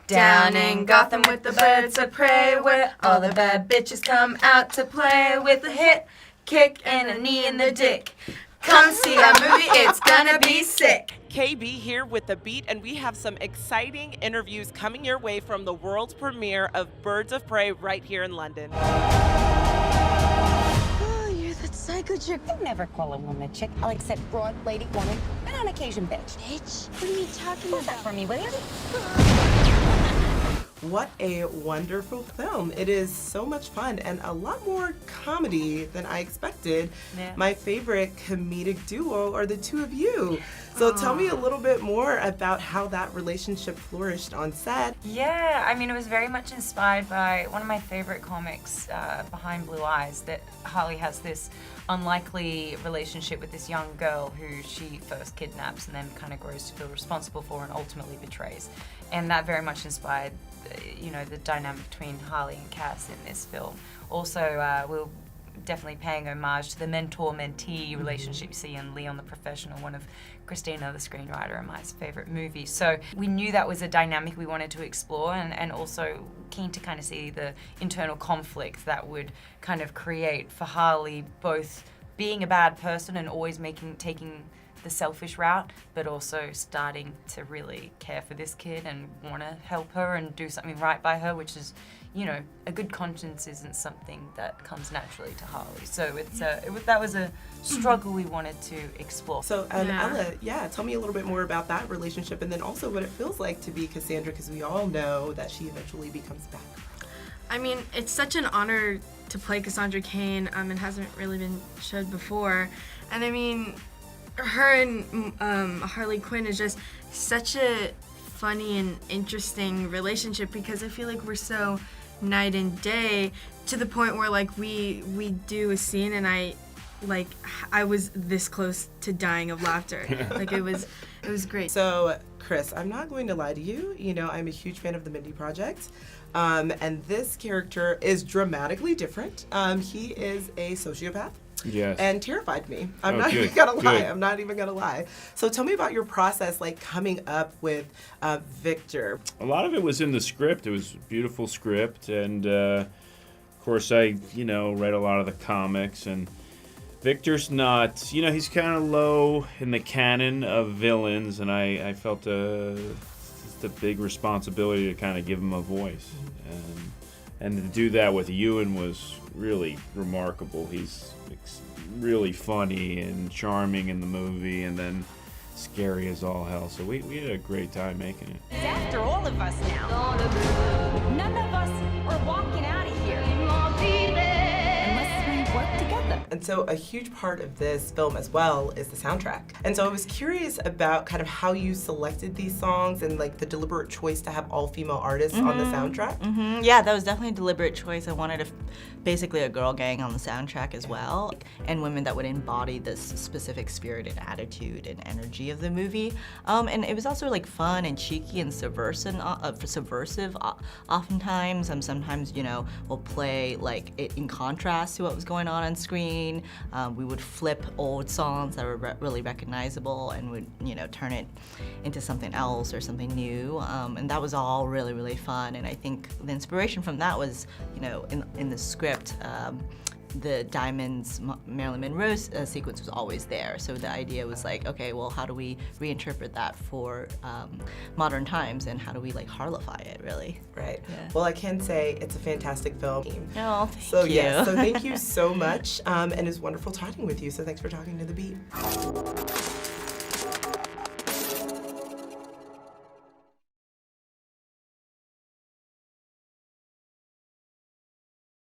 Down in Gotham with the birds of prey, where all the bad bitches come out to play, with a hit, kick, and a knee in the dick. Come see our movie, it's gonna be sick. KB here with The Beat, and we have some exciting interviews coming your way from the world premiere of Birds of Prey right here in London. Oh, you're that psycho chick. I never call a woman a chick. I'll accept broad, lady, woman, and on occasion, bitch. Bitch? What are you talking What's that about? for me, will you? What a wonderful film. It is so much fun and a lot more comedy than I expected. Yeah. My favorite comedic duo are the two of you. So tell me a little bit more about how that relationship flourished on set. Yeah, I mean, it was very much inspired by one of my favorite comics, Behind Blue Eyes, that Harley has this unlikely relationship with this young girl who she first kidnaps and then kind of grows to feel responsible for and ultimately betrays. And that very much inspired, the dynamic between Harley and Cass in this film. Also, we're definitely paying homage to the mentor-mentee relationship you see in Leon the Professional, one of Christina, the screenwriter, and my favorite movie. So we knew that was a dynamic we wanted to explore, and also keen to kind of see the internal conflict that would kind of create for Harley, both being a bad person and always taking the selfish route, but also starting to really care for this kid and want to help her and do something right by her, which is, a good conscience isn't something that comes naturally to Harley. So that was a struggle we wanted to explore. So, Ella, tell me a little bit more about that relationship and then also what it feels like to be Cassandra, because we all know that she eventually becomes Batgirl. I mean, it's such an honor to play Cassandra Cain. It hasn't really been showed before. And I mean, her and Harley Quinn is just such a funny and interesting relationship, because I feel like we're so night and day, to the point where we do a scene and I was this close to dying of laughter. It was great. So, Chris, I'm not going to lie to you. I'm a huge fan of the Mindy Project. And this character is dramatically different. He is a sociopath. Yes. And terrified me. I'm not even gonna lie. So tell me about your process, coming up with Victor. A lot of it was in the script. It was a beautiful script, and of course I, read a lot of the comics. And Victor's not, he's kind of low in the canon of villains, and I felt the big responsibility to kind of give him a voice, and to do that with Ewan was really remarkable. He's really funny and charming in the movie, and then scary as all hell. So we had a great time making it. It's after all of us now. None of us are walking out of here unless we work together. And so a huge part of this film as well is the soundtrack. And so I was curious about kind of how you selected these songs and the deliberate choice to have all female artists on the soundtrack. Yeah, that was definitely a deliberate choice. I wanted basically a girl gang on the soundtrack as well, and women that would embody this specific spirit and attitude and energy of the movie. And it was also fun and cheeky and subversive oftentimes. Sometimes, we'll play it in contrast to what was going on screen. We would flip old songs that were really recognizable and would, turn it into something else or something new. And that was all really, really fun. And I think the inspiration from that was, in the script, the Diamonds Marilyn Monroe sequence was always there. So the idea was okay, well, how do we reinterpret that for modern times, and how do we Harlify it, really? Right. Yeah. Well, I can say it's a fantastic film. Oh, thank you. So thank you so much. And it's wonderful talking with you. So thanks for talking to The Beat.